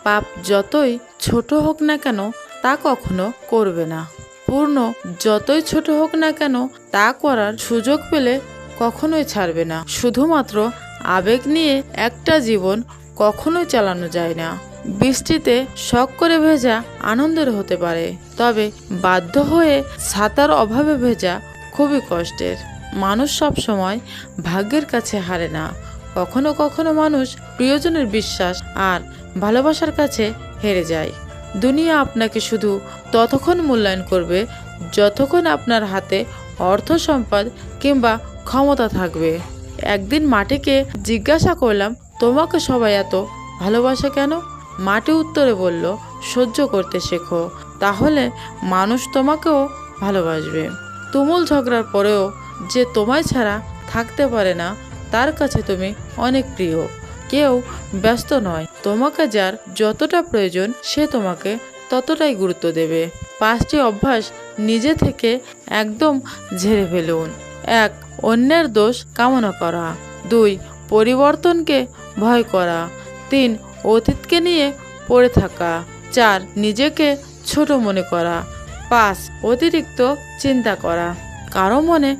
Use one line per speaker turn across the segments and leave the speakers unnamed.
পাপ যতই ছোট হোক না কেন তা কখনো করবে না। পূর্ণ যতই ছোট হোক না কেন তা করার সুযোগ পেলে কখনোই ছাড়বে না। শুধুমাত্র আবেগ নিয়ে একটা জীবন কখনোই চালানো যায় না। বৃষ্টিতে শখ করে ভেজা আনন্দের হতে পারে, তবে বাধ্য হয়ে ছাতার অভাবে ভেজা খুবই কষ্টের। মানুষ সব সময় ভাগ্যের কাছে হারে না। কখনো কখনো মানুষ প্রিয়জনের বিশ্বাস আর ভালোবাসার কাছে হেরে যায়। দুনিয়া আপনাকে শুধু ততক্ষণ মূল্যায়ন করবে যতক্ষণ আপনার হাতে অর্থ সম্পদ কিংবা ক্ষমতা থাকবে। একদিন মাটিকে জিজ্ঞাসা করলাম, তোমাকে সবাই এত ভালোবাসে কেন? মাটি উত্তরে বলল, সহ্য করতে শেখো, তাহলে মানুষ তোমাকেও ভালোবাসবে। তুমুল ঝগড়ার পরেও যে তোমায় ছাড়া থাকতে পারে না, তার কাছে তুমি অনেক প্রিয়। কেউ ব্যস্ত নয়, তোমাকে যার যতটা প্রয়োজন সে তোমাকে ততটাই গুরুত্ব দেবে। 5টি অভ্যাস নিজে থেকে একদম ঝেড়ে ফেলুন। 1. অন্যের দোষ কামনা করা। 2. পরিবর্তনকে ভয় করা। 3. অতীতকে নিয়ে পড়ে থাকা। 4. নিজেকে ছোট মনে করা। 5. অতিরিক্ত চিন্তা করা। কারো মনে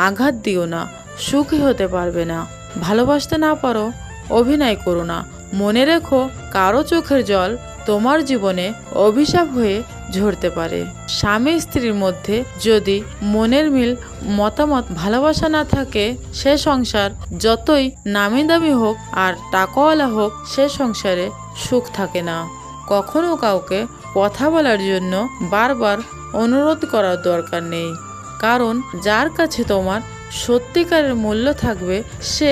আঘাত দিও না, সুখী হতে পারবে না। ভালোবাসতে না পারো, অভিনয় করো না। মনে রেখো, কারো চোখের জল তোমার জীবনে অভিশাপ হয়ে ঝরতে পারে। স্বামী স্ত্রীর মধ্যে যদি মনের মিল, মতামত, ভালোবাসা না থাকে, সে সংসার যতই নামি দামি হোক আর টাকাওয়ালা হোক, সে সংসারে সুখ থাকে না। কখনো কাউকে কথা বলার জন্য বারবার অনুরোধ করার দরকার নেই, কারণ যার কাছে তোমার সত্যিকারের মূল্য থাকবে সে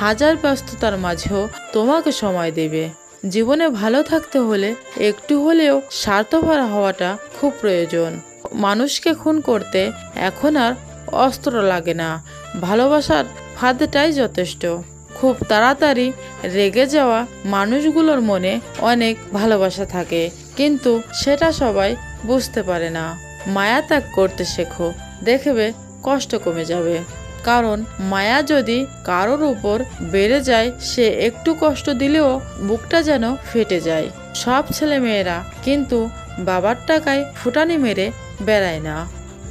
হাজার ব্যস্ততার মাঝেও তোমাকে সময় দেবে। জীবনে ভালো থাকতে হলে একটু হলেও স্বার্থপর হওয়াটা খুব প্রয়োজন। মানুষকে খুন করতে এখন আর অস্ত্র লাগে না, ভালোবাসার ফাঁদটাই যথেষ্ট। খুব তাড়াতাড়ি রেগে যাওয়া মানুষগুলোর মনে অনেক ভালোবাসা থাকে, কিন্তু সেটা সবাই বুঝতে পারে না। মায়া ত্যাগ করতে শেখো, দেখবে কষ্ট কমে যাবে। কারণ মায়া যদি কারোর উপর বেড়ে যায়, সে একটু কষ্ট দিলেও বুকটা যেন ফেটে যায়। সব ছেলে মেয়েরা কিন্তু বাবার টাকায় ফুটানি মেরে বেড়ায় না।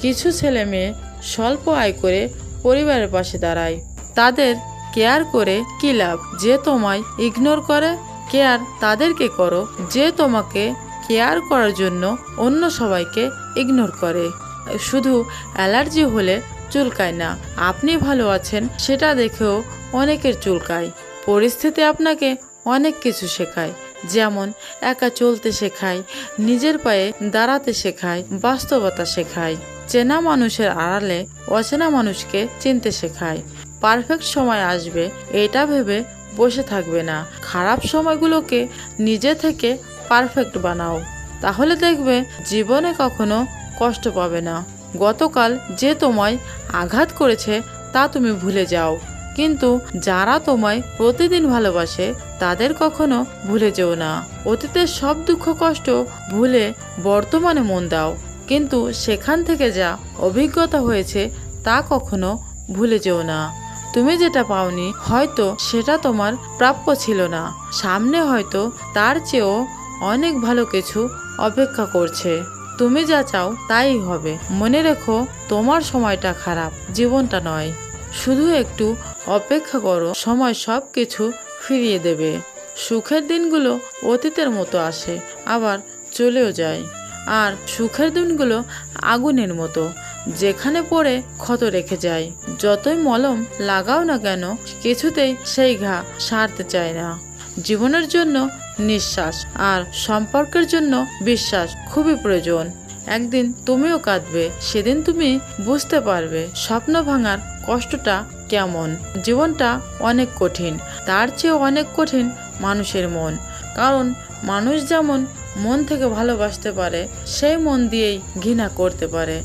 কিছু ছেলে মেয়ে স্বল্প আয় করে পরিবারের পাশে দাঁড়ায়। তাদের কেয়ার করে কি লাভ যে তোমায় ইগনোর করে? কেয়ার তাদেরকে করো যে তোমাকে কেয়ার করার জন্য অন্য সবাইকে ইগনোর করে। শুধু অ্যালার্জি হলে চুলকায় না, আপনি ভালো আছেন সেটা দেখেও অনেকের চুলকায়। পরিস্থিতি আপনাকে অনেক কিছু শেখায়, যেমন একা চলতে শেখায়, নিজের পায়ে দাঁড়াতে শেখায়, বাস্তবতা শেখায়। চেনা মানুষের আড়ালে অচেনা মানুষকে চিনতে শেখায়। পারফেক্ট সময় আসবে এটা ভেবে বসে থাকবে না, খারাপ সময়গুলোকে নিজে থেকে পারফেক্ট বানাও, তাহলে দেখবে জীবনে কখনো কষ্ট পাবে না। গতকাল যে তোমায় আঘাত করেছে তা তুমি ভুলে যাও, কিন্তু যারা তোমায় প্রতিদিন ভালোবাসে তাদের কখনো ভুলে যেও না। অতীতের সব দুঃখ কষ্ট ভুলে বর্তমানে মন দাও, কিন্তু সেখান থেকে যা অভিজ্ঞতা হয়েছে তা কখনো ভুলে যেও না। তুমি যেটা পাওনি হয়তো সেটা তোমার প্রাপ্য ছিল না, সামনে হয়তো তার চেয়েও অনেক ভালো কিছু অপেক্ষা করছে। তুমি যা চাও তাই হবে। মনে রেখো, তোমার সময়টা খারাপ, জীবনটা নয়। শুধু একটু অপেক্ষা করো, সময় সব কিছু ফিরিয়ে দেবে। সুখের দিনগুলো অতীতের মতো আসে, আবার চলেও যায়। আর সুখের দিনগুলো আগুনের মতো, যেখানে পড়ে ক্ষত রেখে যায়। যতই মলম লাগাও না কেন, কিছুতেই সেই ঘা সারতে চায় না। জীবনের জন্য নিঃশ্বাস আর সম্পর্কের জন্য বিশ্বাস খুবই প্রয়োজন। একদিন তুমিও কাঁদবে, সেদিন তুমি বুঝতে পারবে স্বপ্ন ভাঙার কষ্টটা কেমন। জীবনটা অনেক কঠিন, তার চেয়ে অনেক কঠিন মানুষের মন। কারণ মানুষ যেমন মন থেকে ভালোবাসতে পারে, সেই মন দিয়েই ঘৃণা করতে পারে।